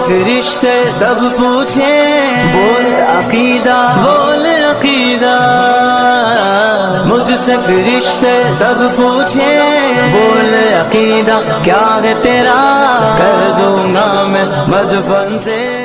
फरिश्ते तब पूछे बोल अकीदा, बोल अकीदा। मुझसे फरिश्ते तब पूछे बोल अकीदा, क्या है तेरा, कर दूंगा मैं मदफन से